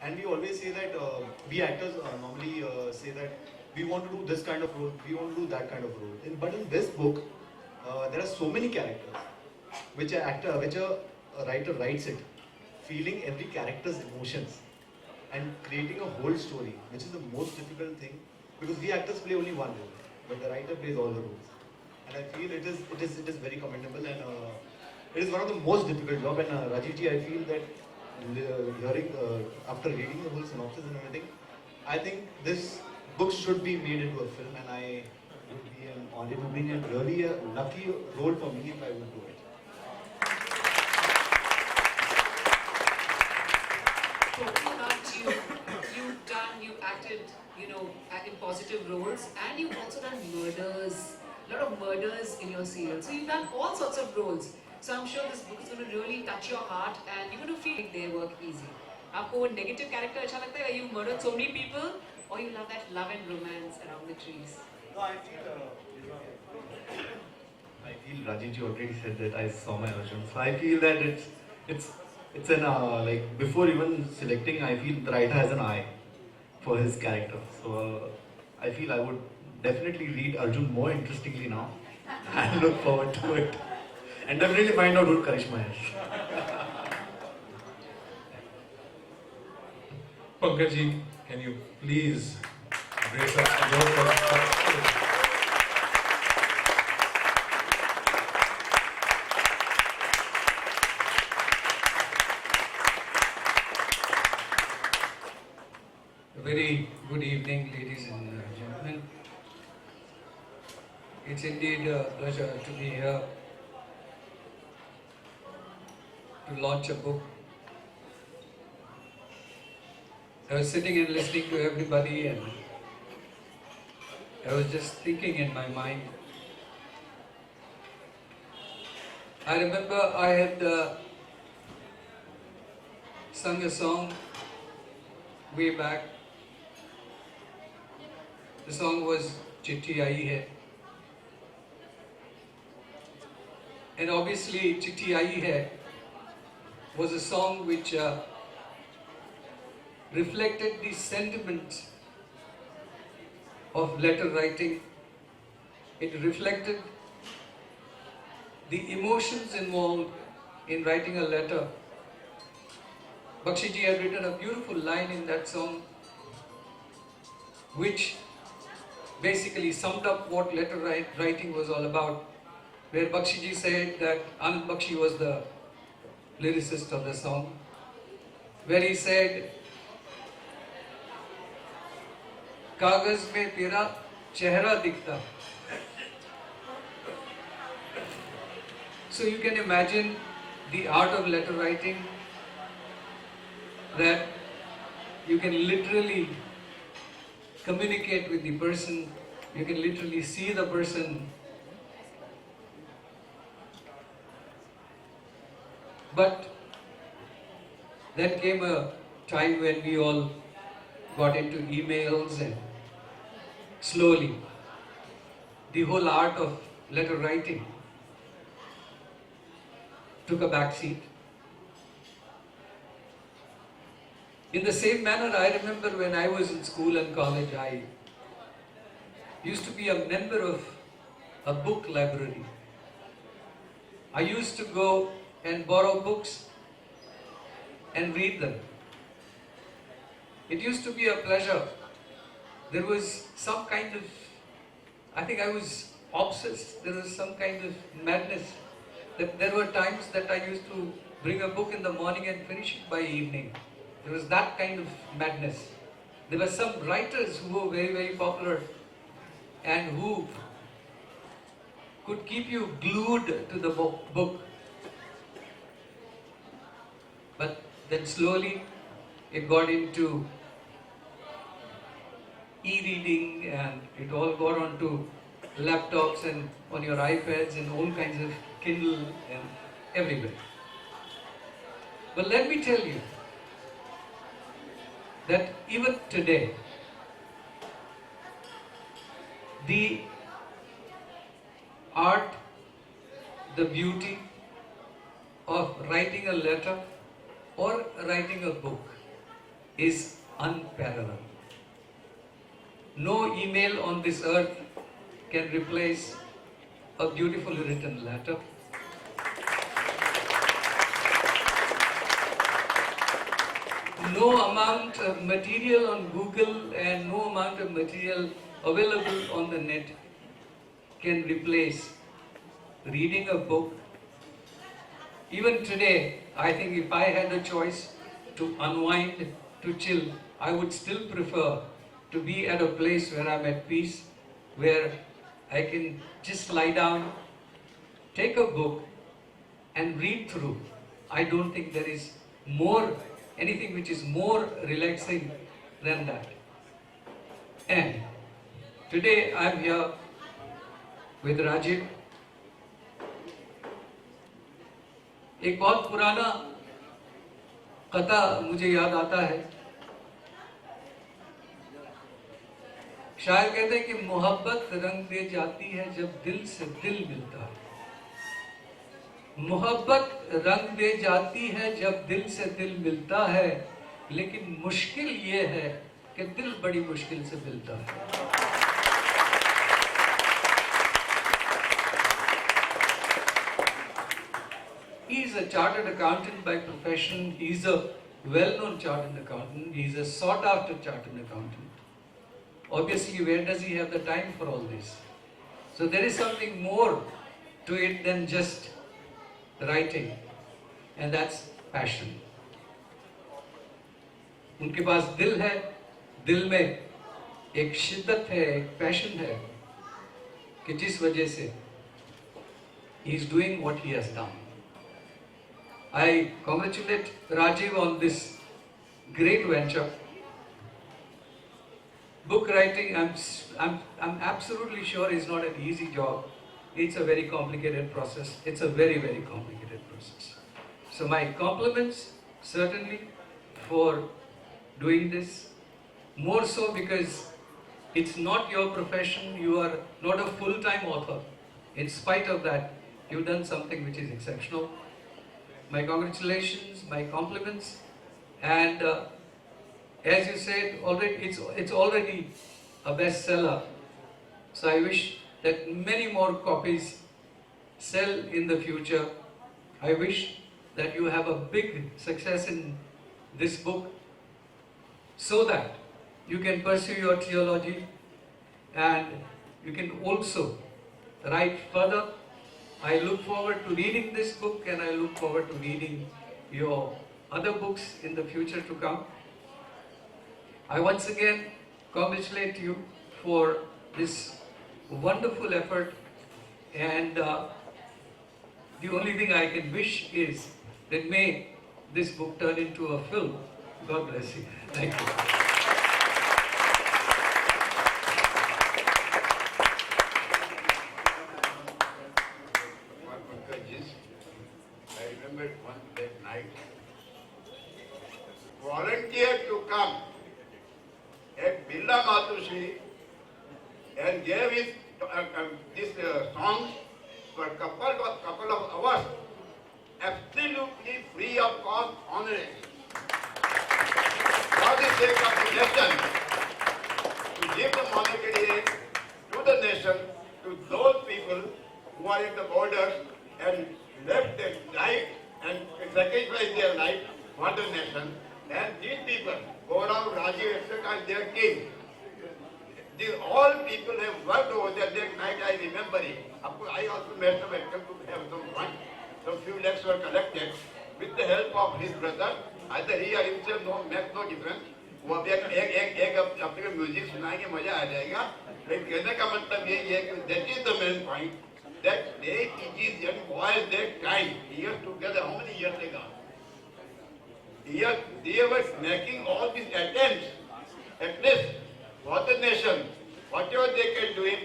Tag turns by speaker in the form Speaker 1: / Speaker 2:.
Speaker 1: And we always say that we actors normally say that we want to do this kind of role, we want to do that kind of role. But in this book, there are so many characters which a writer writes it, feeling every character's emotions and creating a whole story, which is the most difficult thing because we actors play only one role, but the writer plays all the roles. And I feel it is very commendable and it is one of the most difficult job. And Rajiv ji, I feel that hearing after reading the whole synopsis and everything, I think this book should be made into a film, and I would be it would be a really a lucky role for me if I would do it.
Speaker 2: Talking about you, you've acted, in positive roles, and you've also done murders, a lot of murders in your serial. So you've done all sorts of roles. So I'm sure this book is going to really touch your heart, and you're going to feel their work easy. आपको वो negative character अच्छा लगता है where you murdered so many people, or you love that love and romance around the trees?
Speaker 1: No, I feel Rajiv ji already said that I saw my Arjun. So I feel that it's an like before even selecting, I feel the writer has an eye for his character. So I feel I would definitely read Arjun more interestingly now and look forward to it and definitely find out who Karishma is.
Speaker 3: Pankaj ji, can you please brace up your first. A very good evening, ladies and gentlemen. It's indeed a pleasure to be here to launch a book. I was sitting and listening to everybody, and I was just thinking in my mind. I remember I had sung a song way back. The song was Chitti Aayi Hai. And obviously Chitti Aayi Hai was a song which reflected the sentiment of letter writing. It reflected the emotions involved in writing a letter. Bakshi ji had written a beautiful line in that song which basically summed up what letter writing was all about, where Bakshi ji said that Anand Bakshi was the lyricist of the song, where he said, कागज में तेरा चेहरा दिखता. So you can imagine the art of letter writing, that you can literally communicate with the person, you can literally see the person. But then came a time when we all got into emails, and slowly the whole art of letter writing took a back seat. In the same manner, I remember when I was in school and college, I used to be a member of a book library. I used to go and borrow books and read them. It used to be a pleasure. There was some kind of, I think I was obsessed. There was some kind of madness. There were times that I used to bring a book in the morning and finish it by evening. There was that kind of madness. There were some writers who were very, very popular and who could keep you glued to the book. But then slowly it got into e-reading, and it all got onto laptops and on your iPads and all kinds of Kindle and everywhere. But let me tell you that even today, the art, the beauty of writing a letter or writing a book is unparalleled. No email on this earth can replace a beautifully written letter. No amount of material on Google and no amount of material available on the net can replace reading a book. Even today, I think if I had a choice to unwind, to chill, I would still prefer to be at a place where I'm at peace, where I can just lie down, take a book and read through. I don't think there is anything which is more relaxing than that. And today I'm here with Rajiv. एक बहुत पुराना कथा मुझे याद आता है. शायर कहते हैं कि मोहब्बत रंग दे जाती है जब दिल से दिल मिलता है. मोहब्बत रंग दे जाती है जब दिल से दिल मिलता है, लेकिन मुश्किल ये है कि दिल बड़ी मुश्किल से मिलता है. He is a chartered accountant by profession. He is a well-known chartered accountant. He is a sought-after chartered accountant. Obviously, where does he have the time for all this? So there is something more to it than just writing, and that's passion. उनके पास दिल है, दिल में एक शिद्दत है, एक passion है कि जिस वजह से he is doing what he has done. I congratulate Rajiv on this great venture. Book writing, I'm absolutely sure is not an easy job. It's a very complicated process. It's a very, very complicated process. So my compliments certainly for doing this. More so because it's not your profession. You are not a full-time author. In spite of that, you've done something which is exceptional. My congratulations, my compliments, and as you said, already it's already a bestseller. So I wish that many more copies sell in the future. I wish that you have a big success in this book, so that you can pursue your theology and you can also write further. I look forward to reading this book, and I look forward to reading your other books in the future to come. I once again congratulate you for this wonderful effort, and the only thing I can wish is that may this book turn into a film. God bless you. Thank you.
Speaker 4: I remember one that night, volunteered to come at Birla Matushri and gave his these songs for a couple of hours, absolutely free of cost, honorary. For the sake of the nation, to give the monetary aid to the nation, to those people who are at the borders and left their life and sacrificed their life for the nation. And these people, Gaurav, Rajiv, etc., they are king. All people have worked over there. That night I remember it. I also made some attempt to have some fun. Some few lakhs were collected with the help of his brother. Either he or himself makes no difference. वो अभी एक अपने music सुनाएंगे, मजा आ जाएगा. लेकिन कहने का मतलब ये है कि that is the main point, that they teaches young boys that time, years together. How many years they got? They were making all these attempts, at least for the nation, whatever they can do it,